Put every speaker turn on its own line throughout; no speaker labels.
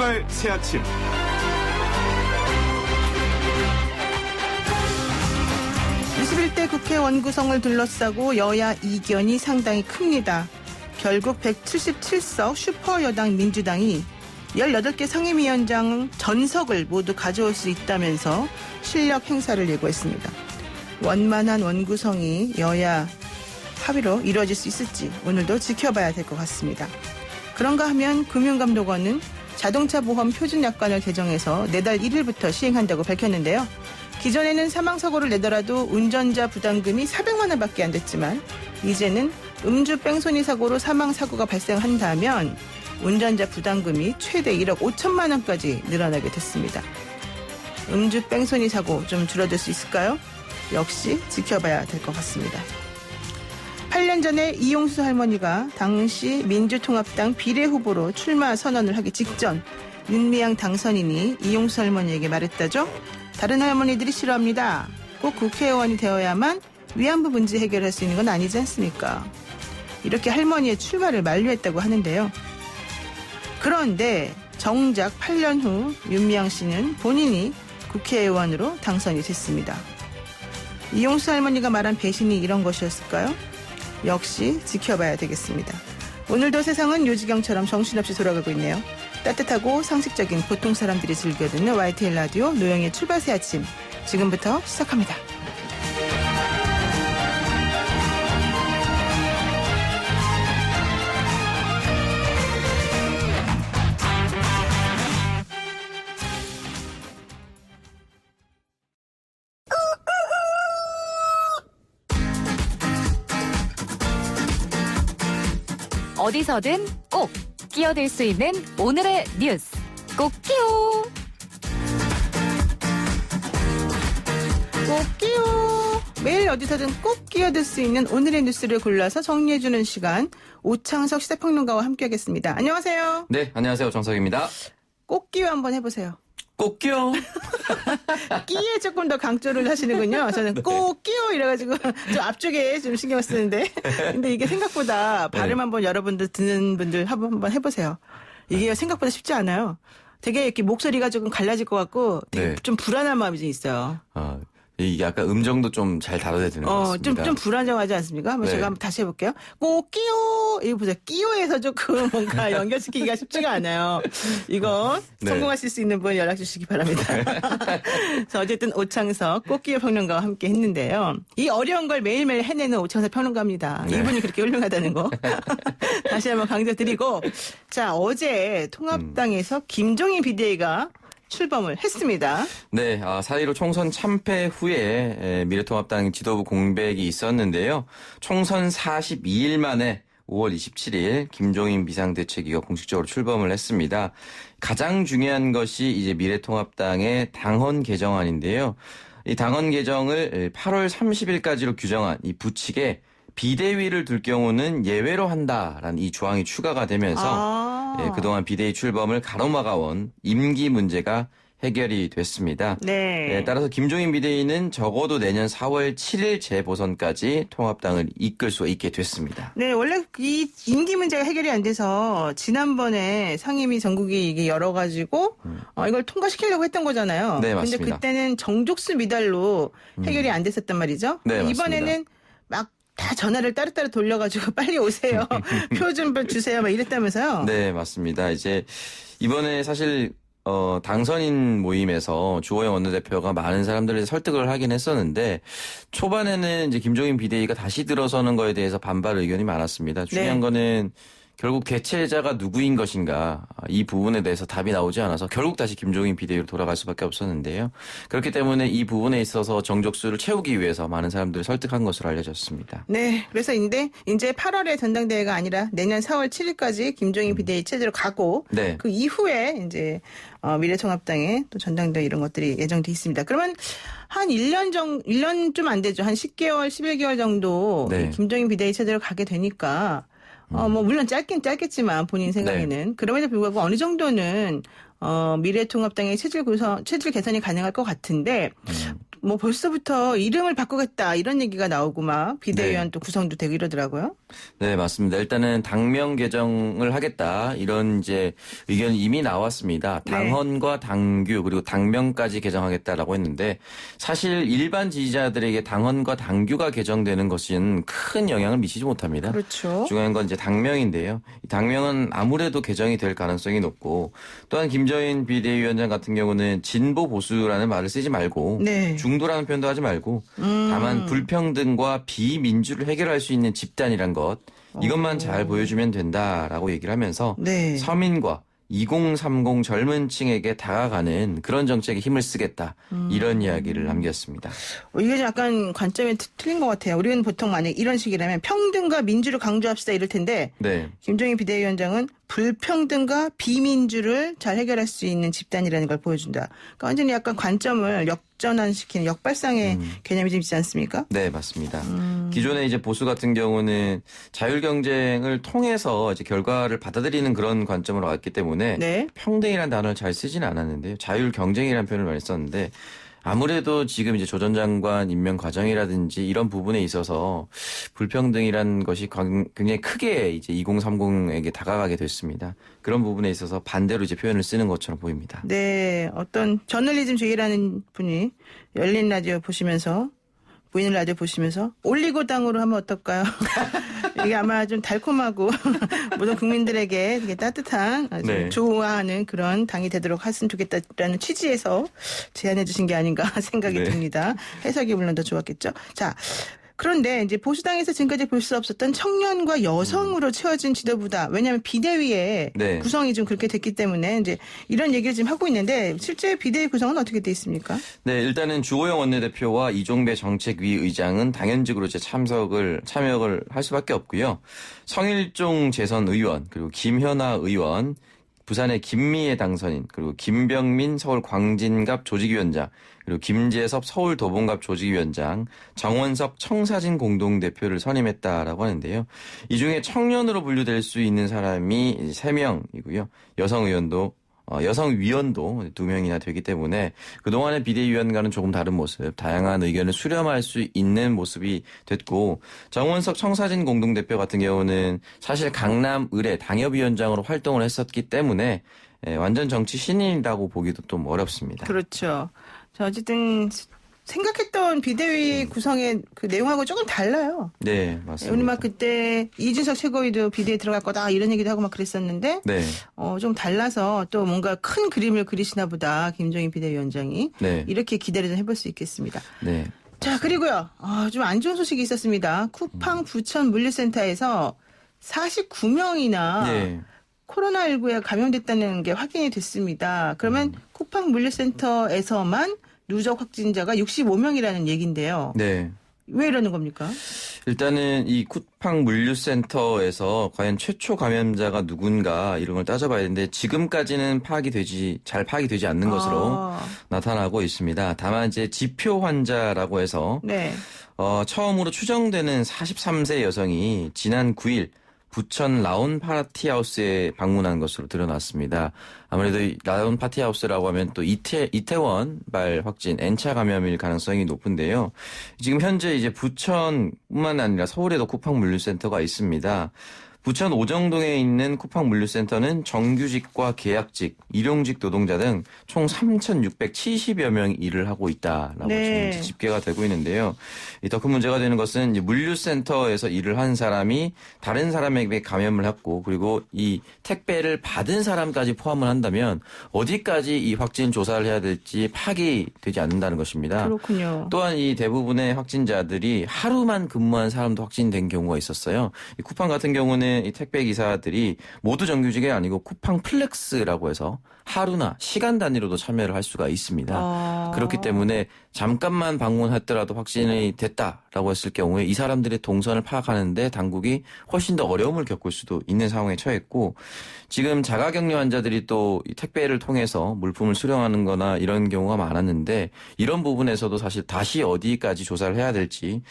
출발 새아침.
(21대) 국회 원구성을 둘러싸고 여야 이견이 상당히 큽니다. 결국 177석 슈퍼여당 민주당이 18개 상임위원장 전석을 모두 가져올 수 있다면서 실력 행사를 예고했습니다. 원만한 원구성이 여야 합의로 이루어질 수 있을지 오늘도 지켜봐야 될 것 같습니다. 그런가 하면 금융감독원은 자동차 보험 표준약관을 개정해서 내달 1일부터 시행한다고 밝혔는데요. 기존에는 사망사고를 내더라도 운전자 부담금이 400만 원밖에 안 됐지만 이제는 음주 뺑소니 사고로 사망사고가 발생한다면 운전자 부담금이 최대 1억 5천만 원까지 늘어나게 됐습니다. 음주 뺑소니 사고 좀 줄어들 수 있을까요? 역시 지켜봐야 될 것 같습니다. 8년 전에 이용수 할머니가 당시 민주통합당 비례후보로 출마 선언을 하기 직전 윤미향 당선인이 이용수 할머니에게 말했다죠. 다른 할머니들이 싫어합니다. 꼭 국회의원이 되어야만 위안부 문제 해결할 수 있는 건 아니지 않습니까? 이렇게 할머니의 출마를 만류했다고 하는데요. 그런데 정작 8년 후 윤미향 씨는 본인이 국회의원으로 당선이 됐습니다. 이용수 할머니가 말한 배신이 이런 것이었을까요? 역시 지켜봐야 되겠습니다. 오늘도 세상은 요지경처럼 정신없이 돌아가고 있네요. 따뜻하고 상식적인 보통 사람들이 즐겨 듣는 YTN 라디오 노영의 출발 새 아침 지금부터 시작합니다.
어디서든 꼭 끼어들 수 있는 오늘의 뉴스 꼭 끼요.
꼭 끼요. 매일 어디서든 꼭 끼어들 수 있는 오늘의 뉴스를 골라서 정리해주는 시간 오창석 시사평론가와 함께하겠습니다. 안녕하세요.
네, 안녕하세요. 정석입니다.
꼭 끼요 한번 해보세요.
꼭 끼요.
끼에 조금 더 강조를 하시는군요. 저는
네.
꼭 끼요 이래가지고 좀 앞쪽에 좀 신경 쓰는데 근데 이게 생각보다 발음
네.
한번 여러분들 듣는 분들 한번 해보세요. 이게 생각보다 쉽지 않아요. 되게 이렇게 목소리가 조금 갈라질 것 같고 되게
네.
좀 불안한 마음이 좀 있어요.
이게 약간 음정도 좀 잘 다뤄야 되는 것 같습니다.
좀 불안정하지 않습니까? 한번
네.
제가 한번 다시 해볼게요. 꼭 끼요. 이거 보세요. 끼요에서 조금 뭔가 연결시키기가 쉽지가 않아요. 이거
네.
성공하실 수 있는 분 연락 주시기 바랍니다. 그래서 어쨌든 오창석 꼭 끼요 평론가와 함께 했는데요. 이 어려운 걸 매일매일 해내는 오창석 평론가입니다.
네.
이분이 그렇게 훌륭하다는 거. 다시 한번 강조드리고 자 어제 통합당에서 김종인 비대위가 출범을 했습니다.
네, 4.15 총선 참패 후에 미래통합당 지도부 공백이 있었는데요. 총선 42일 만에 5월 27일 김종인 비상대책위가 공식적으로 출범을 했습니다. 가장 중요한 것이 이제 미래통합당의 당헌 개정안인데요. 이 당헌 개정을 8월 30일까지로 규정한 이 부칙에 비대위를 둘 경우는 예외로 한다라는 이 조항이 추가가 되면서 그동안 비대위 출범을 가로막아온 임기 문제가 해결이 됐습니다.
네.
따라서 김종인 비대위는 적어도 내년 4월 7일 재보선까지 통합당을 이끌 수 있게 됐습니다.
네, 원래 이 임기 문제가 해결이 안 돼서 지난번에 상임위 전국이 이게 열어가지고 이걸 통과시키려고 했던 거잖아요.
네,
근데
맞습니다.
그때는 정족수 미달로 해결이 안 됐었단 말이죠.
네,
이번에는 막 다 전화를 따로따로 돌려가지고 빨리 오세요. 표 좀 주세요. 막 이랬다면서요.
네, 맞습니다. 이제 이번에 사실 당선인 모임에서 주호영 원내대표가 많은 사람들을 설득을 하긴 했었는데 초반에는 이제 김종인 비대위가 다시 들어서는 거에 대해서 반발 의견이 많았습니다. 중요한
네.
거는 결국 대체자가 누구인 것인가 이 부분에 대해서 답이 나오지 않아서 결국 다시 김종인 비대위로 돌아갈 수밖에 없었는데요. 그렇기 때문에 이 부분에 있어서 정족수를 채우기 위해서 많은 사람들을 설득한 것으로 알려졌습니다.
네, 그래서 이제 8월에 전당대회가 아니라 내년 4월 7일까지 김종인 비대위 체제로 가고
네.
그 이후에 이제 미래통합당의 또 전당대회 이런 것들이 예정돼 있습니다. 그러면 한 1년 좀 안 되죠. 한 10개월, 11개월 정도
네.
김종인 비대위 체제로 가게 되니까 물론 짧긴 짧겠지만 본인 생각에는 그럼에도 불구하고 어느 정도는 미래통합당의 체질 개선이 가능할 것 같은데 뭐 벌써부터 이름을 바꾸겠다 이런 얘기가 나오고 막 비대위원 또 구성도 되고 이러더라고요.
네, 맞습니다. 일단은 당명 개정을 하겠다 이런 이제 의견이 이미 나왔습니다. 당헌과 당규 그리고 당명까지 개정하겠다라고 했는데 사실 일반 지지자들에게 당헌과 당규가 개정되는 것은 큰 영향을 미치지 못합니다.
그렇죠.
중요한 건 이제 당명인데요. 이 당명은 아무래도 개정이 될 가능성이 높고 또한 김정인 비대위원장 같은 경우는 진보 보수라는 말을 쓰지 말고
네.
중도라는 표현도 하지 말고 다만 불평등과 비민주를 해결할 수 있는 집단이란 것 이것만 잘 보여주면 된다라고 얘기를 하면서
네.
서민과 2030 젊은 층에게 다가가는 그런 정책에 힘을 쓰겠다. 이런 이야기를 남겼습니다.
이게 약간 관점이 틀린 것 같아요. 우리는 보통 만약 이런 식이라면 평등과 민주를 강조합시다 이럴 텐데
네.
김종인 비대위원장은 불평등과 비민주를 잘 해결할 수 있는 집단이라는 걸 보여준다. 그러니까 완전히 약간 관점을 역전환시키는 역발상의 개념이 좀 있지 않습니까?
네, 맞습니다. 기존에 이제 보수 같은 경우는 자율 경쟁을 통해서 이제 결과를 받아들이는 그런 관점으로 왔기 때문에
네.
평등이라는 단어를 잘 쓰지는 않았는데요. 자율 경쟁이라는 표현을 많이 썼는데 아무래도 지금 이제 조 전 장관 임명 과정이라든지 이런 부분에 있어서 불평등이라는 것이 굉장히 크게 이제 2030에게 다가가게 됐습니다. 그런 부분에 있어서 반대로 이제 표현을 쓰는 것처럼 보입니다.
네. 어떤 저널리즘 분이 열린 라디오 보시면서 보이는 라디오 보시면서 올리고당으로 하면 어떨까요? 이게 아마 좀 달콤하고 모든 국민들에게 되게 따뜻한 아주
네.
좋아하는 그런 당이 되도록 했으면 좋겠다라는 취지에서 제안해 주신 게 아닌가 생각이
네.
듭니다. 해석이 물론 더 좋았겠죠. 자. 그런데 이제 보수당에서 지금까지 볼 수 없었던 청년과 여성으로 채워진 지도부다. 왜냐하면 비대위의
네.
구성이 좀 그렇게 됐기 때문에 이제 이런 얘기를 지금 하고 있는데 실제 비대위 구성은 어떻게 돼 있습니까?
네, 일단은 주호영 원내대표와 이종배 정책위 의장은 당연직으로 이제 참여를 할 수밖에 없고요. 성일종 재선 의원 그리고 김현아 의원 부산의 김미애 당선인 그리고 김병민 서울 광진갑 조직위원장 그리고 김재섭 서울 도봉갑 조직위원장 정원석 청사진 공동대표를 선임했다라고 하는데요. 이 중에 청년으로 분류될 수 있는 사람이 3명이고요. 여성 위원도 2명이나 되기 때문에 그동안의 비대위원과는 조금 다른 모습, 다양한 의견을 수렴할 수 있는 모습이 됐고 정원석 청사진 공동대표 같은 경우는 사실 강남 의뢰 당협위원장으로 활동을 했었기 때문에 완전 정치 신인이라고 보기도 좀 어렵습니다.
그렇죠. 자, 어쨌든 생각했던 비대위 구성의 그 내용하고 조금 달라요.
네, 맞습니다.
우리 막 그때 이준석 최고위도 비대위 들어갈 거다 이런 얘기도 하고 막 그랬었는데
네.
좀 달라서 또 뭔가 큰 그림을 그리시나 보다 김종인 비대위원장이
네.
이렇게 기대를 좀 해볼 수 있겠습니다.
네.
자, 그리고요. 좀 안 좋은 소식이 있었습니다. 쿠팡 부천 물류센터에서 49명이나
네.
코로나19에 감염됐다는 게 확인이 됐습니다. 그러면 쿠팡 물류센터에서만 누적 확진자가 65명이라는 얘기인데요.
네.
왜 이러는 겁니까?
일단은 이 쿠팡 물류센터에서 과연 최초 감염자가 누군가 이런 걸 따져봐야 되는데 지금까지는 잘 파악이 되지 않는 것으로 나타나고 있습니다. 다만 이제 지표 환자라고 해서
네.
처음으로 추정되는 43세 여성이 지난 9일 부천 라온 파티하우스에 방문한 것으로 드러났습니다. 아무래도 이 라온 파티하우스라고 하면 또 이태원발 확진 N차 감염일 가능성이 높은데요. 지금 현재 이제 부천뿐만 아니라 서울에도 쿠팡 물류센터가 있습니다. 부천 오정동에 있는 쿠팡 물류센터는 정규직과 계약직, 일용직 노동자 등 총 3,670여 명이 일을 하고 있다라고
네.
지금 집계가 되고 있는데요. 더 큰 문제가 되는 것은 이제 물류센터에서 일을 한 사람이 다른 사람에게 감염을 했고 그리고 이 택배를 받은 사람까지 포함을 한다면 어디까지 이 확진 조사를 해야 될지 파악이 되지 않는다는 것입니다.
그렇군요.
또한 이 대부분의 확진자들이 하루만 근무한 사람도 확진된 경우가 있었어요. 이 쿠팡 같은 경우는 이 택배 기사들이 모두 정규직이 아니고 쿠팡 플렉스라고 해서 하루나 시간 단위로도 참여를 할 수가 있습니다. 그렇기 때문에 잠깐만 방문했더라도 확진이 됐다라고 했을 경우에 이 사람들의 동선을 파악하는데 당국이 훨씬 더 어려움을 겪을 수도 있는 상황에 처했고 지금 자가격리 환자들이 또 이 택배를 통해서 물품을 수령하는 거나 이런 경우가 많았는데 이런 부분에서도 사실 다시 어디까지 조사를 해야 될지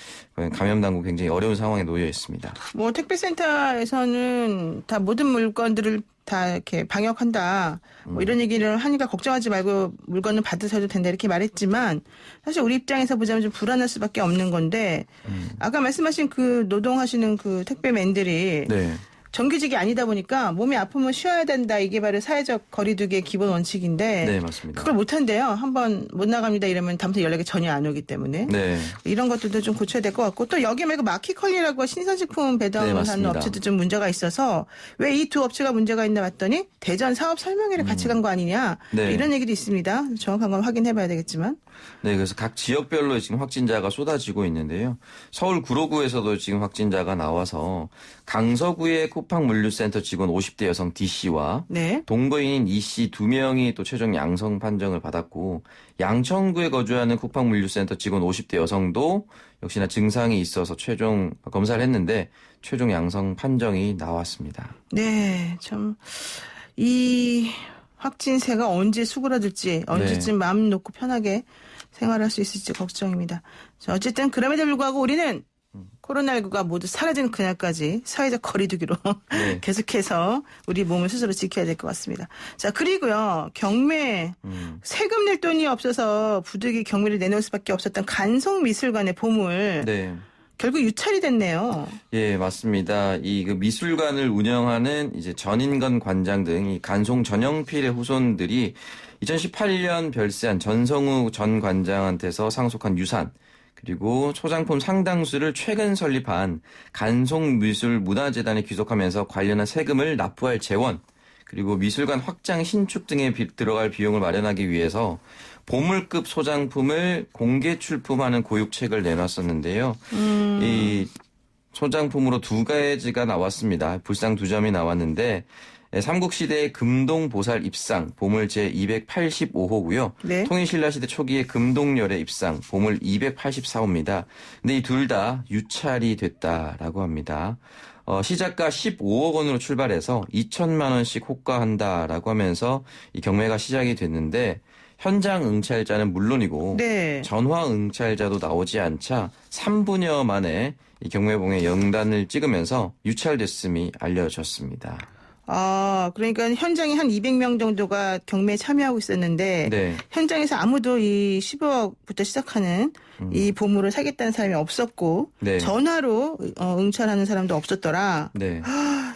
감염 당국 굉장히 어려운 상황에 놓여 있습니다.
뭐 택배센터에서는 다 모든 물건들을 다 이렇게 방역한다. 뭐 이런 얘기를 하니까 걱정하지 말고 물건을 받으셔도 된다 이렇게 말했지만 사실 우리 입장에서 보자면 좀 불안할 수밖에 없는 건데 아까 말씀하신 그 노동하시는 그 택배맨들이
네.
정규직이 아니다 보니까 몸이 아프면 쉬어야 된다. 이게 바로 사회적 거리두기의 기본 원칙인데
네, 맞습니다.
그걸 못한대요. 한번 못 나갑니다 이러면 다음부터 연락이 전혀 안 오기 때문에
네.
이런 것들도 좀 고쳐야 될 것 같고 또 여기 말고 마키컬리라고 신선식품 배달하는
맞습니다.
업체도 좀 문제가 있어서 왜 이 두 업체가 문제가 있나 봤더니 대전 사업 설명회를 같이 간 거 아니냐
네.
이런 얘기도 있습니다. 정확한 건 확인해봐야 되겠지만
네, 그래서 각 지역별로 지금 확진자가 쏟아지고 있는데요. 서울 구로구에서도 지금 확진자가 나와서 강서구의 쿠팡 물류센터 직원 50대 여성 D씨와
네.
동거인인 E씨 2명이 또 최종 양성 판정을 받았고 양천구에 거주하는 쿠팡 물류센터 직원 50대 여성도 역시나 증상이 있어서 최종 검사를 했는데 최종 양성 판정이 나왔습니다.
네, 참 이 확진세가 언제 수그러들지 언제쯤 마음 놓고 편하게 생활할 수 있을지 걱정입니다. 자, 어쨌든 그럼에도 불구하고 우리는 코로나19가 모두 사라지는 그날까지 사회적 거리두기로
네.
계속해서 우리 몸을 스스로 지켜야 될 것 같습니다. 자, 그리고요. 경매 세금 낼 돈이 없어서 부득이 경매를 내놓을 수밖에 없었던 간송미술관의 보물
네.
결국 유찰이 됐네요.
예, 맞습니다. 이 그 미술관을 운영하는 이제 전인건 관장 등 이 간송 전영필의 후손들이 2018년 별세한 전성우 전 관장한테서 상속한 유산 그리고 소장품 상당수를 최근 설립한 간송미술문화재단에 귀속하면서 관련한 세금을 납부할 재원 그리고 미술관 확장 신축 등에 들어갈 비용을 마련하기 위해서 보물급 소장품을 공개 출품하는 고육책을 내놨었는데요. 이 소장품으로 두 가지가 나왔습니다. 불상 두 점이 나왔는데 삼국시대의 금동보살 입상 보물 제285호고요.
네.
통일신라시대 초기의 금동열의 입상 보물 284호입니다. 근데 이 둘 다 유찰이 됐다라고 합니다. 시작가 15억 원으로 출발해서 2천만 원씩 호가한다라고 하면서 이 경매가 시작이 됐는데 현장 응찰자는 물론이고
네.
전화 응찰자도 나오지 않자 3분여 만에 이 경매봉에 영단을 찍으면서 유찰됐음이 알려졌습니다.
아, 그러니까 현장에 한 200명 정도가 경매에 참여하고 있었는데
네.
현장에서 아무도 이 10억부터 시작하는 이 보물을 사겠다는 사람이 없었고
네.
전화로 응찰하는 사람도 없었더라.
네.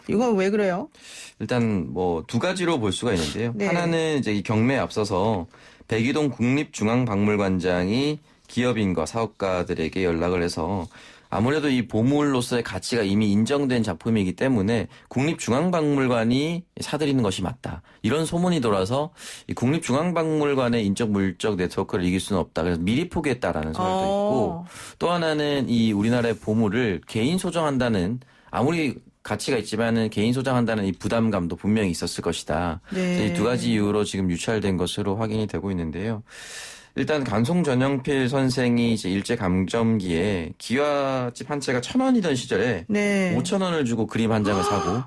이건 왜 그래요?
일단 뭐 두 가지로 볼 수가 있는데요.
네.
하나는 이제 이 경매에 앞서서 백이동 국립중앙박물관장이 기업인과 사업가들에게 연락을 해서 아무래도 이 보물로서의 가치가 이미 인정된 작품이기 때문에 국립중앙박물관이 사들이는 것이 맞다. 이런 소문이 돌아서 이 국립중앙박물관의 인적 물적 네트워크를 이길 수는 없다. 그래서 미리 포기했다라는 설도 있고 또 하나는 이 우리나라의 보물을 개인 소장한다는 아무리 가치가 있지만은 개인 소장한다는 이 부담감도 분명히 있었을 것이다.
네.
이 두 가지 이유로 지금 유찰된 것으로 확인이 되고 있는데요. 일단 간송 전영필 선생이 이제 일제 강점기에 기와집 한 채가 1,000원이던 시절에
네.
5,000원을 주고 그림 한 장을 사고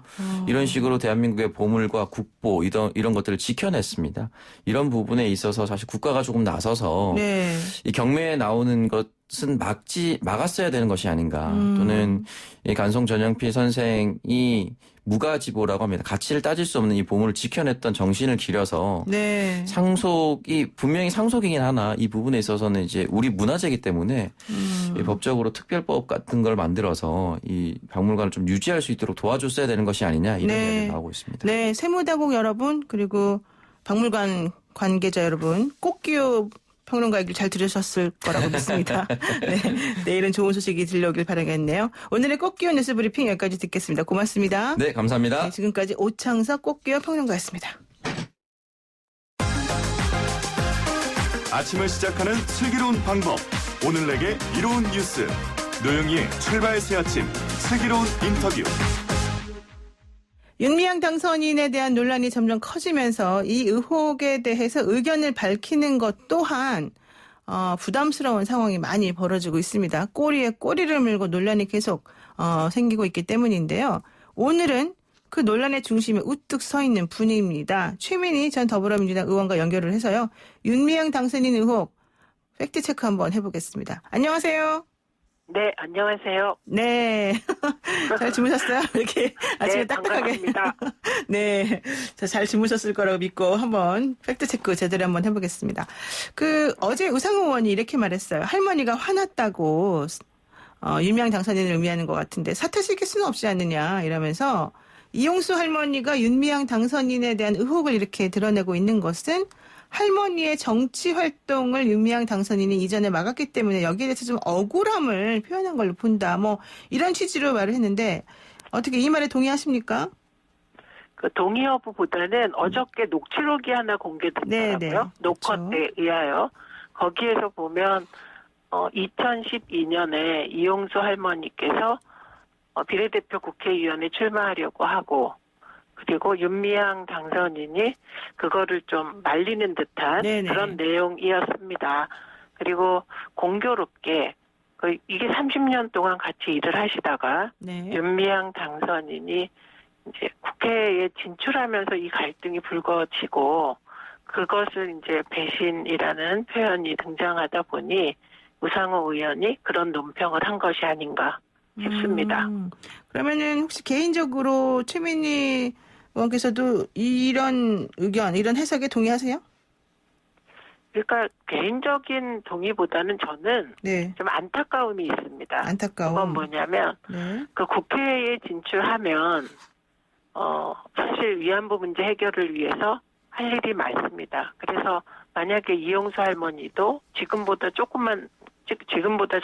이런 식으로 대한민국의 보물과 국보 이런 것들을 지켜냈습니다. 이런 부분에 있어서 사실 국가가 조금 나서서
네.
이 경매에 나오는 것은 막았어야 되는 것이 아닌가. 또는 이 간송 전영필 선생이 무가지보라고 합니다. 가치를 따질 수 없는 이 보물을 지켜냈던 정신을 기려서
네.
상속이 분명히 상속이긴 하나 이 부분에 있어서는 이제 우리 문화재이기 때문에 이 법적으로 특별법 같은 걸 만들어서 이 박물관을 좀 유지할 수 있도록 도와줬어야 되는 것이 아니냐 이런
네.
이야기가 나오고 있습니다.
네, 세무다국 여러분 그리고 박물관 관계자 여러분 꽃기호 평론가 얘기를 잘 들으셨을 거라고 믿습니다. 네, 내일은 좋은 소식이 들려오길 바라겠네요. 오늘의 꽃기호 뉴스 브리핑 여기까지 듣겠습니다. 고맙습니다.
네, 감사합니다.
네, 지금까지 오창석 꽃기호 평론가였습니다.
아침을 시작하는 슬기로운 방법. 오늘 내게 이로운 뉴스. 노영희의 출발 새 아침 슬기로운 인터뷰.
윤미향 당선인에 대한 논란이 점점 커지면서 이 의혹에 대해서 의견을 밝히는 것 또한 부담스러운 상황이 많이 벌어지고 있습니다. 꼬리에 꼬리를 물고 논란이 계속 생기고 있기 때문인데요. 오늘은 그 논란의 중심에 우뚝 서 있는 분입니다. 최민희 전 더불어민주당 의원과 연결을 해서요. 윤미향 당선인 의혹 팩트체크 한번 해보겠습니다. 안녕하세요.
네, 안녕하세요.
네. 잘 주무셨어요? 이렇게 아침에
네,
딱딱하게.
반갑습니다.
네. 잘 주무셨을 거라고 믿고 한번 팩트체크 제대로 한번 해보겠습니다. 어제 우상호 의원이 이렇게 말했어요. 할머니가 화났다고, 유명 당선인을 의미하는 것 같은데 사퇴시킬 수는 없지 않느냐 이러면서 이용수 할머니가 윤미향 당선인에 대한 의혹을 이렇게 드러내고 있는 것은 할머니의 정치 활동을 윤미향 당선인이 이전에 막았기 때문에 여기에 대해서 좀 억울함을 표현한 걸로 본다. 뭐 이런 취지로 말을 했는데 어떻게 이 말에 동의하십니까?
그 동의 여부보다는 어저께 녹취록이 하나 공개됐더라고요.
네,
녹화
그렇죠.
때에 의하여. 거기에서 보면 2012년에 이용수 할머니께서 비례대표 국회의원에 출마하려고 하고 그리고 윤미향 당선인이 그거를 좀 말리는 듯한
네네.
그런 내용이었습니다. 그리고 공교롭게 이게 30년 동안 같이 일을 하시다가
네.
윤미향 당선인이 이제 국회에 진출하면서 이 갈등이 불거지고 그것을 이제 배신이라는 표현이 등장하다 보니 우상호 의원이 그런 논평을 한 것이 아닌가 싶습니다.
그러면은 혹시 개인적으로 최민희 의원께서도 이런 의견, 이런 해석에 동의하세요?
그러니까 개인적인 동의보다는 저는
네.
좀 안타까움이 있습니다.
안타까움.
그건 뭐냐면
네.
그 국회에 진출하면 사실 위안부 문제 해결을 위해서 할 일이 많습니다. 그래서 만약에 이용수 할머니도 지금보다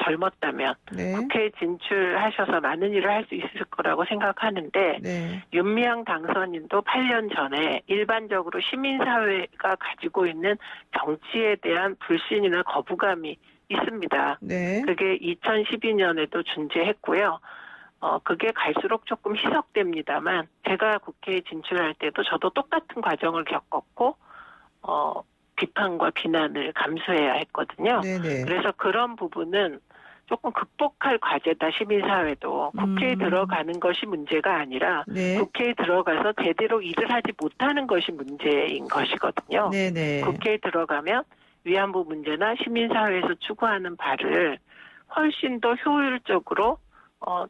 젊었다면
네.
국회에 진출하셔서 많은 일을 할 수 있을 거라고 생각하는데
네.
윤미향 당선인도 8년 전에 일반적으로 시민사회가 가지고 있는 정치에 대한 불신이나 거부감이 있습니다.
네.
그게 2012년에도 존재했고요. 그게 갈수록 조금 희석됩니다만 제가 국회에 진출할 때도 저도 똑같은 과정을 겪었고 비판과 비난을 감수해야 했거든요.
네네.
그래서 그런 부분은 조금 극복할 과제다. 시민사회도 국회에 들어가는 것이 문제가 아니라
네.
국회에 들어가서 제대로 일을 하지 못하는 것이 문제인 것이거든요.
네네.
국회에 들어가면 위안부 문제나 시민사회에서 추구하는 바를 훨씬 더 효율적으로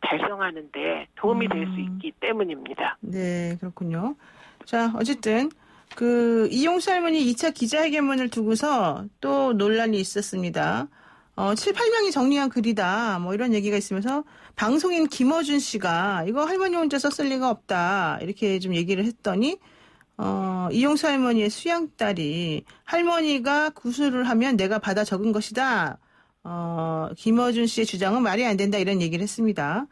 달성하는 데 도움이 될 수 있기 때문입니다.
네, 그렇군요. 자, 어쨌든 이용수 할머니 2차 기자회견문을 두고서 또 논란이 있었습니다. 7, 8명이 정리한 글이다. 뭐 이런 얘기가 있으면서 방송인 김어준 씨가 이거 할머니 혼자 썼을 리가 없다. 이렇게 좀 얘기를 했더니 이용수 할머니의 수양딸이 할머니가 구술을 하면 내가 받아 적은 것이다. 김어준 씨의 주장은 말이 안 된다. 이런 얘기를 했습니다.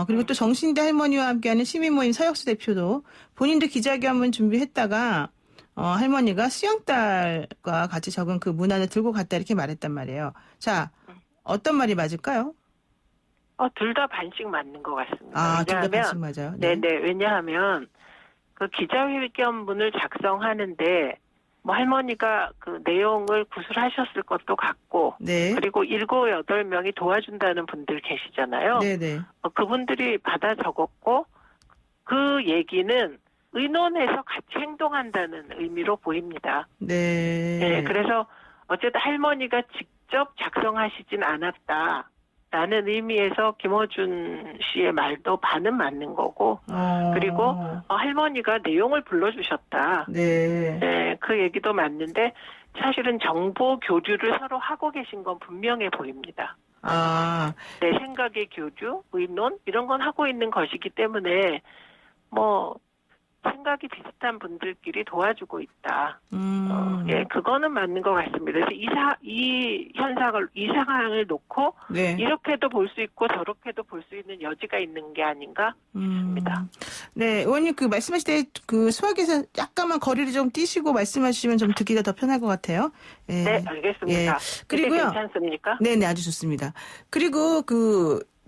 그리고 또 정신대 할머니와 함께하는 시민모임 서혁수 대표도 본인도 기자회견문 준비했다가 할머니가 수양딸과 같이 적은 그 문안을 들고 갔다 이렇게 말했단 말이에요. 자, 어떤 말이 맞을까요?
둘 다 반씩 맞는 것 같습니다.
아, 둘 다
왜냐하면
반씩 맞아요. 네.
네네. 왜냐하면 그 기자회견문을 작성하는데 뭐 할머니가 그 내용을 구술하셨을 것도 같고
네.
그리고 7, 8명이 도와준다는 분들 계시잖아요.
네네.
그분들이 받아 적었고 그 얘기는 의논해서 같이 행동한다는 의미로 보입니다.
네.
네, 그래서 어쨌든 할머니가 직접 작성하시진 않았다라는 의미에서 김어준 씨의 말도 반은 맞는 거고 그리고 할머니가 내용을 불러주셨다.
네.
네, 그 얘기도 맞는데 사실은 정보 교류를 서로 하고 계신 건 분명해 보입니다. 내 생각의 교류, 의논 이런 건 하고 있는 것이기 때문에 뭐 생각이 비슷한 분들끼리 도와주고 있다. 예, 그거는 맞는 것 같습니다. 그래서 이 상황을 놓고
네.
이렇게도 볼 수 있고 저렇게도 볼 수 있는 여지가 있는 게 아닌가 싶습니다.
네, 의원님 말씀하실 때 수학에서 약간만 거리를 좀 띄시고 말씀하시면 좀 듣기가 더 편할 것 같아요. 예.
네, 알겠습니다.
예. 그리고요.
괜찮습니까?
네, 아주 좋습니다. 그리고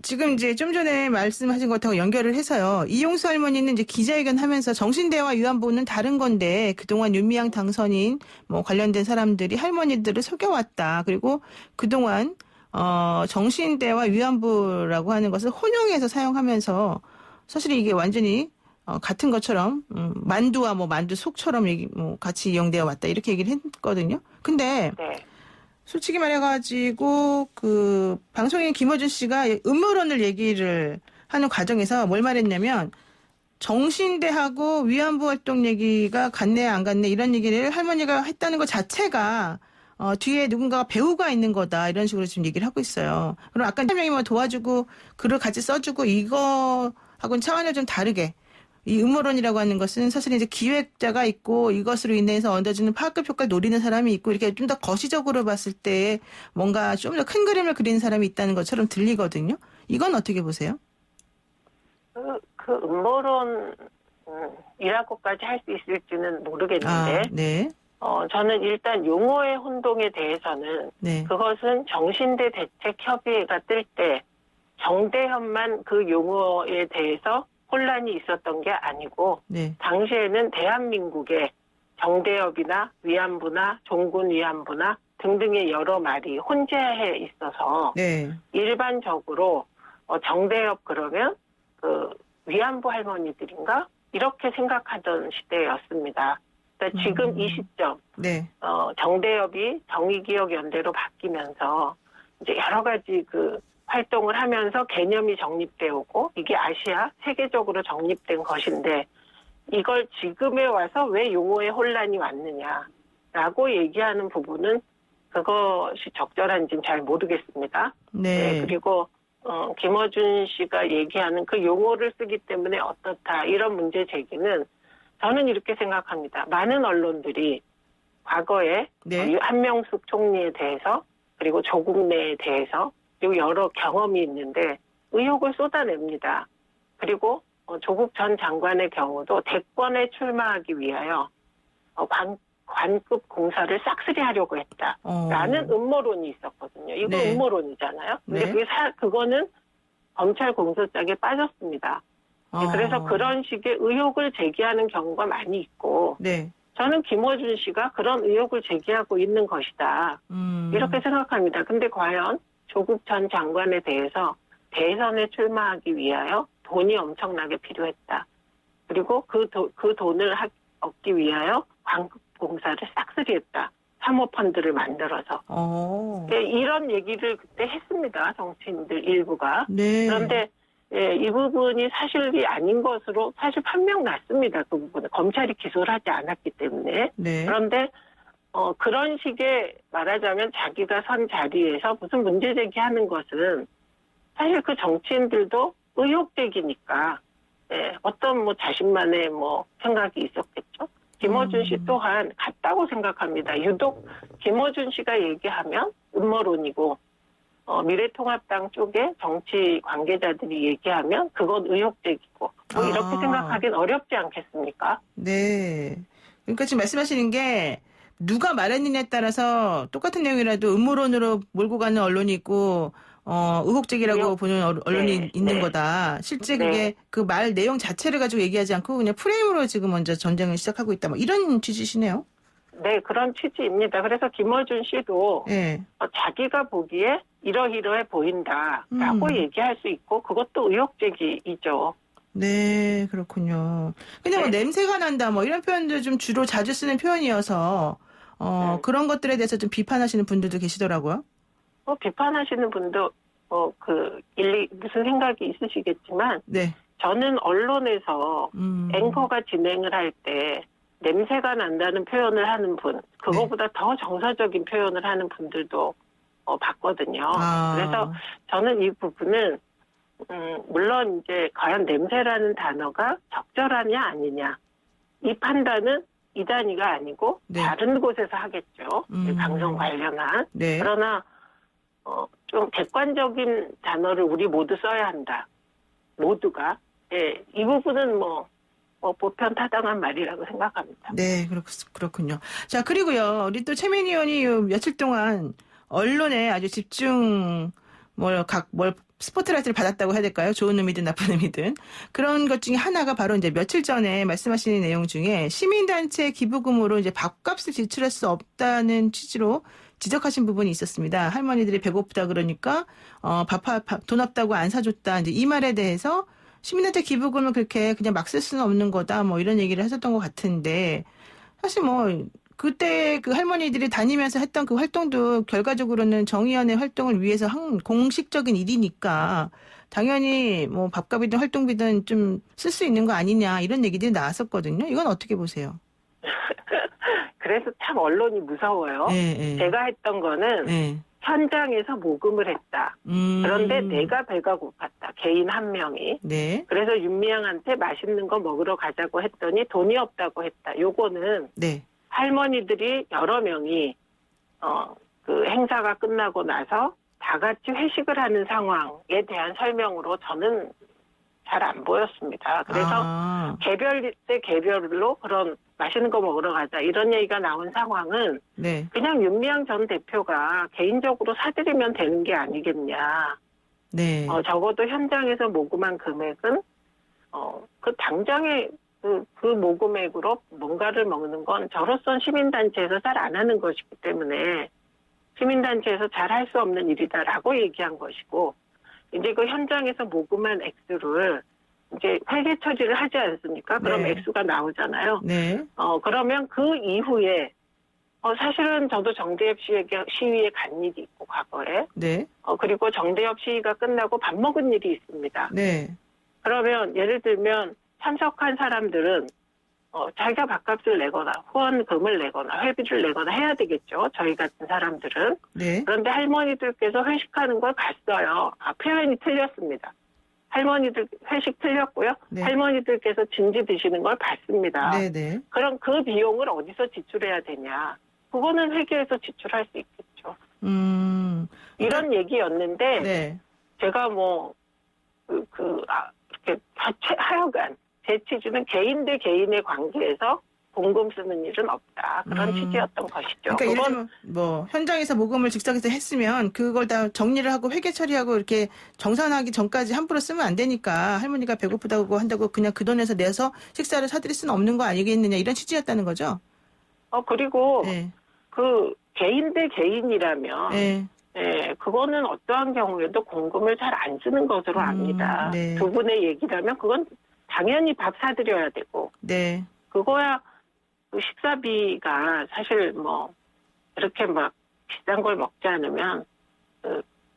지금 이제 좀 전에 말씀하신 것하고 연결을 해서요. 이용수 할머니는 이제 기자회견 하면서 정신대와 위안부는 다른 건데 그동안 윤미향 당선인 관련된 사람들이 할머니들을 속여왔다. 그리고 그동안 정신대와 위안부라고 하는 것을 혼용해서 사용하면서 사실 이게 완전히 같은 것처럼 만두와 만두 속처럼 같이 이용되어 왔다. 이렇게 얘기를 했거든요. 근데
네.
솔직히 말해가지고 방송인 김어준 씨가 음모론을 얘기를 하는 과정에서 뭘 말했냐면 정신대하고 위안부 활동 얘기가 갔네 안 갔네 이런 얘기를 할머니가 했다는 것 자체가 뒤에 누군가가 배우가 있는 거다 이런 식으로 지금 얘기를 하고 있어요. 그럼 아까 설명이 뭐 도와주고 글을 같이 써주고 이거하고는 차원이 좀 다르게 이 음모론이라고 하는 것은 사실 이제 기획자가 있고 이것으로 인해서 얻어지는 파급 효과를 노리는 사람이 있고 이렇게 좀 더 거시적으로 봤을 때 뭔가 좀 더 큰 그림을 그리는 사람이 있다는 것처럼 들리거든요. 이건 어떻게 보세요?
그 음모론이라고까지 할 수 있을지는 모르겠는데,
네.
저는 일단 용어의 혼동에 대해서는
네.
그것은 정신대 대책협의회가 뜰 때 정대협만 그 용어에 대해서 혼란이 있었던 게 아니고
네.
당시에는 대한민국의 정대협이나 위안부나 종군 위안부나 등등의 여러 말이 혼재해 있어서
네.
일반적으로 정대협 그러면 그 위안부 할머니들인가 이렇게 생각하던 시대였습니다. 그러니까 지금 이 시점
네.
정대협이 정의기억연대로 바뀌면서 이제 여러 가지 그 활동을 하면서 개념이 정립되어 오고 이게 아시아 세계적으로 정립된 것인데 이걸 지금에 와서 왜 용어의 혼란이 왔느냐라고 얘기하는 부분은 그것이 적절한지는 잘 모르겠습니다.
네.
그리고 김어준 씨가 얘기하는 그 용어를 쓰기 때문에 어떻다 이런 문제 제기는 저는 이렇게 생각합니다. 많은 언론들이 과거에
네.
한명숙 총리에 대해서 그리고 조국 내에 대해서 그리고 여러 경험이 있는데 의혹을 쏟아냅니다. 그리고 조국 전 장관의 경우도 대권에 출마하기 위하여 관급 공사를 싹쓸이하려고 했다라는 음모론이 있었거든요. 이거
네.
음모론이잖아요. 근데
네.
그거는 검찰 공소장에 빠졌습니다. 그래서 그런 식의 의혹을 제기하는 경우가 많이 있고
네.
저는 김어준 씨가 그런 의혹을 제기하고 있는 것이다. 이렇게 생각합니다. 근데 과연 조국 전 장관에 대해서 대선에 출마하기 위하여 돈이 엄청나게 필요했다. 그리고 그 돈을 얻기 위하여 광급공사를 싹쓸이했다. 사모펀드를 만들어서. 네, 이런 얘기를 그때 했습니다. 정치인들 일부가.
네.
그런데 이 부분이 사실이 아닌 것으로 사실 판명 났습니다. 그 부분은. 검찰이 기소를 하지 않았기 때문에.
네.
그런데 그런 식의 말하자면 자기가 선 자리에서 무슨 문제 제기하는 것은 사실 그 정치인들도 의혹 제기니까 어떤 뭐 자신만의 뭐 생각이 있었겠죠. 김어준 씨 또한 같다고 생각합니다. 유독 김어준 씨가 얘기하면 음모론이고 미래통합당 쪽에 정치 관계자들이 얘기하면 그건 의혹 제기고 뭐 이렇게 생각하긴 어렵지 않겠습니까?
네. 그러니까 지금 말씀하시는 게 누가 말했느냐에 따라서 똑같은 내용이라도 음모론으로 몰고 가는 언론이 있고 의혹적이라고 보는 언론이 있는 거다. 실제 그게 그 말 내용 자체를 가지고 얘기하지 않고 그냥 프레임으로 지금 먼저 전쟁을 시작하고 있다. 뭐 이런 취지시네요.
네, 그런 취지입니다. 그래서 김어준 씨도 자기가 보기에 이러이러해 보인다라고 얘기할 수 있고 그것도 의혹제기이죠.
네, 그렇군요. 근데 뭐 냄새가 난다 뭐 이런 표현도 좀 주로 자주 쓰는 표현이어서 그런 것들에 대해서 좀 비판하시는 분들도 계시더라고요.
비판하시는 분도 일리 무슨 생각이 있으시겠지만
네.
저는 언론에서 앵커가 진행을 할 때 냄새가 난다는 표현을 하는 분, 그거보다 더 정서적인 표현을 하는 분들도 봤거든요. 그래서 저는 이 부분은 물론 이제 과연 냄새라는 단어가 적절하냐 아니냐 이 판단은 이 단위가 아니고 다른 곳에서 하겠죠. 방송 관련한. 그러나 좀 객관적인 단어를 우리 모두 써야 한다. 모두가. 이 부분은 보편 타당한 말이라고 생각합니다.
네, 그렇군요. 자, 그리고요, 우리 또 최민희 의원이 며칠 동안 언론에 아주 집중, 스포트라이트를 받았다고 해야 될까요? 좋은 의미든 나쁜 의미든. 그런 것 중에 하나가 바로 이제 며칠 전에 말씀하시는 내용 중에 시민단체 기부금으로 이제 밥값을 지출할 수 없다는 취지로 지적하신 부분이 있었습니다. 할머니들이 배고프다 그러니까, 돈 없다고 안 사줬다. 이제 이 말에 대해서 시민단체 기부금을 그렇게 그냥 막 쓸 수는 없는 거다. 뭐 이런 얘기를 하셨던 것 같은데, 사실 그때 그 할머니들이 다니면서 했던 그 활동도 결과적으로는 정의연의 활동을 위해서 한 공식적인 일이니까 당연히 뭐 밥값이든 활동비든 좀 쓸 수 있는 거 아니냐 이런 얘기들이 나왔었거든요. 이건 어떻게 보세요?
그래서 참 언론이 무서워요.
예.
제가 했던 거는
예.
현장에서 모금을 했다. 그런데 내가 배가 고팠다. 개인 한 명이.
네.
그래서 윤미향한테 맛있는 거 먹으러 가자고 했더니 돈이 없다고 했다. 요거는
네.
할머니들이 여러 명이 그 행사가 끝나고 나서 다 같이 회식을 하는 상황에 대한 설명으로 저는 잘 안 보였습니다. 그래서 개별 때 개별로 그런 맛있는 거 먹으러 가자 이런 얘기가 나온 상황은
네.
그냥 윤미향 전 대표가 개인적으로 사드리면 되는 게 아니겠냐.
네.
적어도 현장에서 모금한 금액은 그 당장에 그 모금액으로 뭔가를 먹는 건 저로선 시민단체에서 잘 안 하는 것이기 때문에 시민단체에서 잘 할 수 없는 일이다라고 얘기한 것이고 이제 그 현장에서 모금한 액수를 이제 회계 처리를 하지 않습니까? 그럼
네.
액수가 나오잖아요.
네.
그러면 그 이후에 사실은 저도 정대협 시위에 간 일이 있고 과거에
네.
그리고 정대협 시위가 끝나고 밥 먹은 일이 있습니다.
네.
그러면 예를 들면 참석한 사람들은 자기가 밥값을 내거나 후원금을 내거나 회비를 내거나 해야 되겠죠. 저희 같은 사람들은.
네.
그런데 할머니들께서 회식하는 걸 봤어요. 표현이 틀렸습니다. 할머니들 회식 틀렸고요.
네.
할머니들께서 진지 드시는 걸 봤습니다.
네네.
그럼 그 비용을 어디서 지출해야 되냐. 그거는 회계에서 지출할 수 있겠죠. 이런 얘기였는데
네.
제가 뭐 이렇게 하여간 제 취지는 개인 대 개인의 관계에서 공금 쓰는 일은 없다. 그런 취지였던 것이죠.
그러니까 예를 들면 뭐 현장에서 모금을 즉석에서 했으면 그걸 다 정리를 하고 회계 처리하고 이렇게 정산하기 전까지 함부로 쓰면 안 되니까 할머니가 배고프다고 한다고 그냥 그 돈에서 내서 식사를 사드릴 수는 없는 거 아니겠느냐 이런 취지였다는 거죠.
그리고
네.
그 개인 대 개인이라면
네.
그거는 어떠한 경우에도 공금을 잘 안 쓰는 것으로 압니다.
네.
두 분의 얘기라면 그건 당연히 밥 사드려야 되고
네.
그거야 그 식사비가 사실 뭐 이렇게 막 비싼 걸 먹지 않으면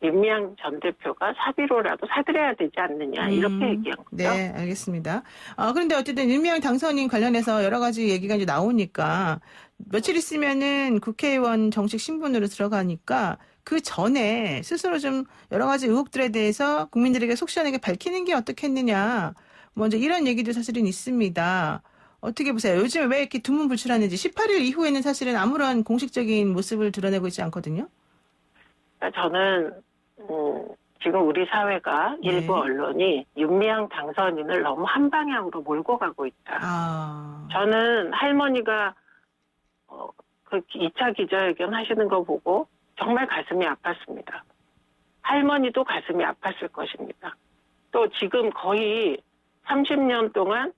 윤미향 전 대표가 사비로라도 사드려야 되지 않느냐 이렇게 얘기한 거죠.
네, 알겠습니다. 그런데 어쨌든 윤미향 당선인 관련해서 여러 가지 얘기가 이제 나오니까 며칠 있으면은 국회의원 정식 신분으로 들어가니까 그 전에 스스로 좀 여러 가지 의혹들에 대해서 국민들에게 속 시원하게 밝히는 게 어떻겠느냐. 먼저 이런 얘기도 사실은 있습니다. 어떻게 보세요? 요즘에 왜 이렇게 두문불출하는지 18일 이후에는 사실은 아무런 공식적인 모습을 드러내고 있지 않거든요.
저는 지금 우리 사회가 일부 언론이 윤미향 당선인을 너무 한 방향으로 몰고 가고 있다. 저는 할머니가 그 2차 기자회견 하시는 거 보고 정말 가슴이 아팠습니다. 할머니도 가슴이 아팠을 것입니다. 또 지금 거의 30년 동안